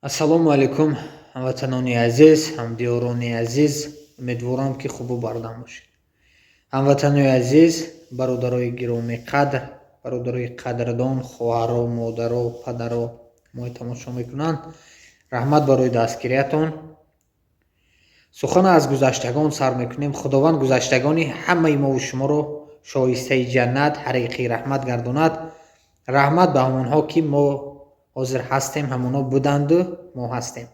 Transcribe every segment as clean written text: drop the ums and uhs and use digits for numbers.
ассалому алайкум ҳамватанони азиз, ҳамдиёрони азиз, умедворам ки хубу бардам бошед. ҳамватанони азиз, бародарои гиромии қадр, бародарои қадрдон, хоҳаро, модаро, падаро мои тамошо мекунанд, раҳмат барои дастгириятон. сухан аз гузаштагон сар мекунем. худованд гузаштагони ҳамаи мову шуморо шоистаи ҷаннат, ҳариқи раҳмат гардонад. раҳмат ба ҳамонҳо ки мо ҳозир ҳастем, ҳамонҳо буданду мо ҳастем.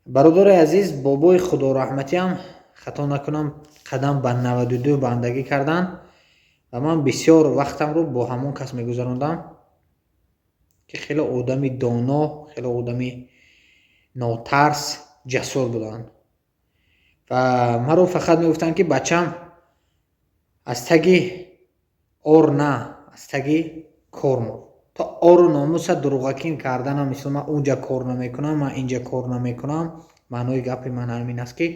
бародари азиз, бобои худораҳматиам хато накунам қадам ба 92 бандагӣ карданд ва ман бисёр вақтамро бо ҳамон кас мегузарондам ки хеле одами доно, хеле одами нотарс, ҷасур буданд ва маро фақат мегуфтанд ки бачам аз таги ор на, аз таги кор мур. то ору номуса дуруғакин карданам, мисол ман унҷа кор намекунам, ман инҷа кор намекунам. маънои гапи ман ҳамин аст ки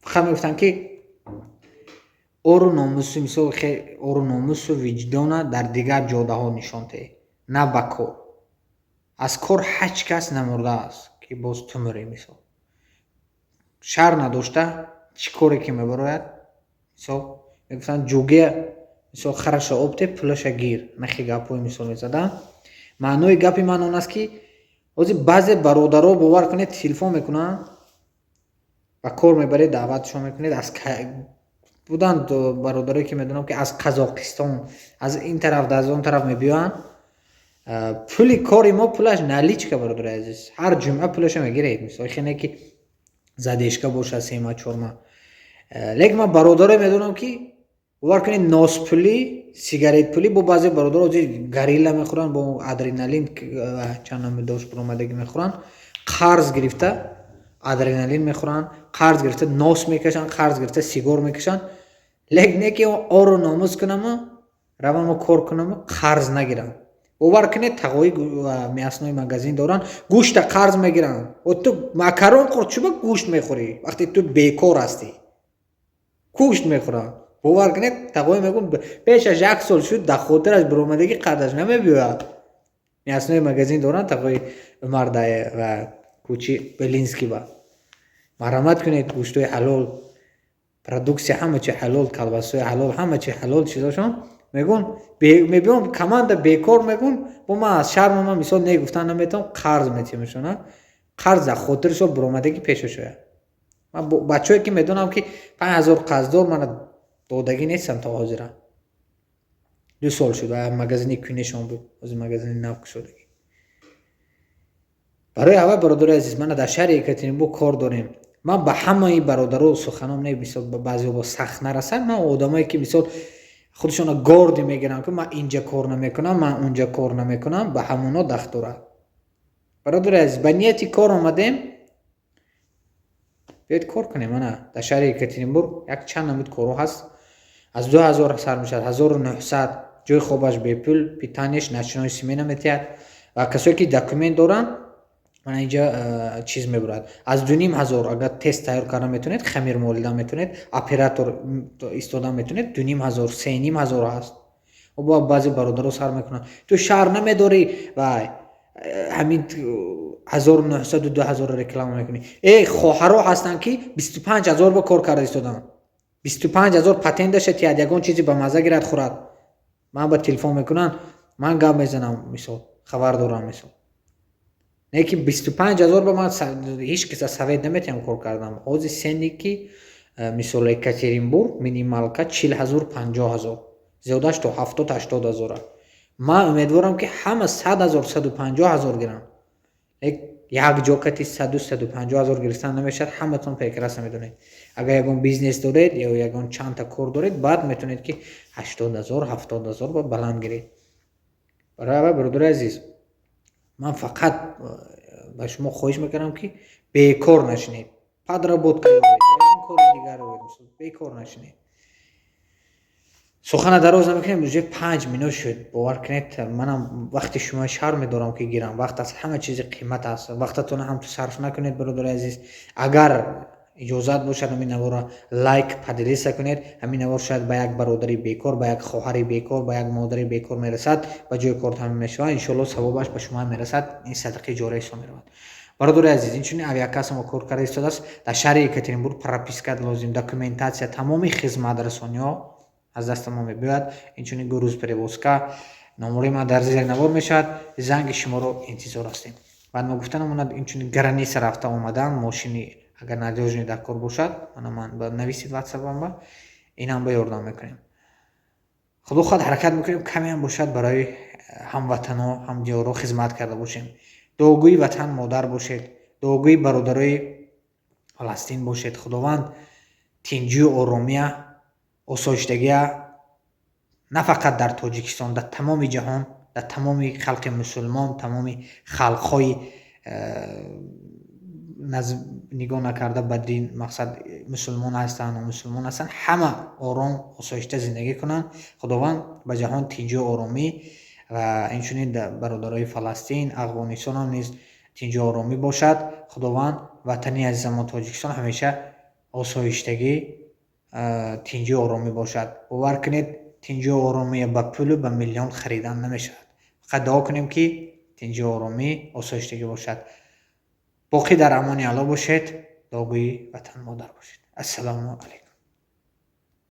фақат мегуфтанд ки ору номусу мисол ору номусу виҷдона дар дигар ҷодаҳо нишон теҳ, на ба кор. аз кор ҳеҷ кас намурдааст ки боз ту мурӣ. мисол шар надошта чӣ коре ки мебарояд, мисол мегуфтанд ҷугия мисол хараша обте пулаша гир, нахи гапҳои мисол мезадам. маънои гапи ман он аст ки ҳозир баъзе бародаро бовар кунед телефон мекунанд ва кор мебаред, даъватшон мекунед. аз буданд бародарое ки медонам ки аз Қазоқистон, аз ин тараф аз он тараф мебиёянд. пули кори мо пулаш наличка, бародари азиз, ҳар ҷумъа пулаша мегиред. мисол хене ки задешка боша сема чорма. лекин ман бародарое медонам ки бовар кунед носпули, сигарет пули бо баъзе бародаро ҳозир гарилла мехӯранд, бо адреналин чандам дошт баромадагӣ мехӯранд, қарз гирифта адреналин мехӯранд, қарз гирифта нос мекашанд, қарз гирифта сигор мекашанд. лекин не ки ору номус кунаму равамо кор кунаму қарз нагирам. бовар кунед тағои меҳаснои магазин доранд, гӯшта қарз мегиранд. ту макарон хӯр, чӯба гӯшт мехӯрӣ вақте ту бекор ҳастӣ? гӯшт мехӯранд. бовар кунед тағои мегӯн пеш аз 1 сол шуд дахотираш баромадагӣ қадаш намебиёяд. меҳаснои магазин доранд, тағои умардай ва кӯчи Белинский ба. марҳамат кунед, гӯштои ҳалол, продуксия ҳама чи ҳалол, колбасои ҳалол, ҳама чи ҳалол чизошон мегӯн мебиём команда бекор мегӯн. бо ман аз шарми ман мисол не гуфтан наметавон, қарз метимошона, қарз за хотиршо баромадагӣ пеша шояд. ман бачое ки медонам ки 5000 қарздор мана додагӣ нестам то ҳозира. 2 сол шуд ва магазини кӯнешон буд, ҳозир магазини нав кушодагӣ. барои аввал бародари азиз, мана дар шаҳри Екатеринбург кор дорем. ман ба ҳамаи бародаро суханам не, мисол баъзеҳо бо сахт нарасад. ман одамое ки мисол худшона горди мегиранд ки ман инҷа кор намекунам, ман унҷа кор намекунам, ба ҳамонҳо дахтора. бародари азиз, ба нияти кор омадем, биёед кор кунем. мана дар шаҳри Екатеринбург як чанд намуд корҳо ҳаст. аз 2000 сар мешавад, 1900 ҷои хобаш бепул, питаниаш начинои смена метиҳад ва касое ки документ доранд мана инҷа чиз мебурад. аз 2500 агар тест тайёр карда метавонед, хамир молида метавонед, оператор истода метавонед, 2500 3500 ҳаст. бо баъзе бародаро сар мекунанд, ту шаҳр намедорӣ вай ҳамин 1900 2000 реклама мекунӣ. хоҳаро ҳастанд ки 25000 ба кор карда истоданд. 25000 патент дашта тиҳад, ягон чизи ба мазза гирад хӯрад. ман ба телефон мекунанд, ман гап мезанам, мисол хабар дорам. мисол не ки 25000 ба ман ҳеҷ киса совет наметиҳам кор кардам. ҳозир сенни ки мисол Екатеринбург минималка 40000 50000, зиёдаш то 70-80000. ман умедворам ки ҳама 100000 150000 гиранд. як ҷо кати 100-150,000 гирифтан намешавад. ҳаматон прекрасно медонед. агар ягон бизнес доред ё ягон чандта кор доред, баъд метавонед ки 80000 70000 ба баланд гиред. барои бародари азиз, ман фақат ба шумо хоҳиш мекардам ки бекор нашинед. подработка ёред, ягон кори дигар ёред, бекор нашинед. сухана дароз намекунем, уже 5 минут шуд. бовар кунед, манам вақти шумо шарм медорам ки гирам. вақт аст, ҳама чизи қимат аст. вақтатона ҳам ту сарф накунед бародари азиз. агар اجازت باشد همین نوار لایک پادلیسا کنید. همین نوار شاید به یک برادری بیکار، به یک خواهری بیکار، به یک مادری بیکار میرسد، به جای کار تمام میشه. ان شاء الله ثوابش به شما میرسد. این صدقه جاریه حساب میرود. برادر عزیز، این авиа касса мо кор карда истодааст дар шаҳри Екатеринбург. прописка лозим, документация, тамоми хизматрасониҳо аз дасти мо мебиёяд. инчунин гурӯз перевозка номери ман дар зер навор мешавад. занги шуморо интизор ҳастем. баъд мо гуфтанамонад инчунин граниса рафта омадан мошини агар надёжни дар кор бошад ман нависид ватсапам инам ба ёрдам мекунем. худо хоҳад ҳаракат мекунем камеам бошад барои ҳамватанҳо ҳамдиёро хизмат карда бошем. дуогӯи ватан модар бошед, дуогӯи бародарои Фаластин бошед. худованд тинҷию оромия осоиштагия на фақат дар Тоҷикистон, дар тамоми ҷаҳон, дар тамоми халқи мусулмон, тамоми халқҳои нигоҳ накарда ба дин, мақсад мусулмон ҳастанд номусулмон ҳастанд, ҳама ором осоишта зиндагӣ кунанд. худованд ба ҷаҳон тинҷию оромӣ ва инчунин бародарои Фаластин, Афғонистон ҳам низ тинҷию оромӣ бошад. худованд ватани азизамон Тоҷикистон ҳамеша осоиштагӣ, тинҷию оромӣ бошад. бовар кунед, тинҷию оромӣ ба пулу ба миллион харидан намешавад. фақат дуо кунем ки тинҷию оромӣ осоиштагӣ бошад. боқӣ дар амони Алло бошед. дуогӯи ватан модар бошед. ассалому алайкум.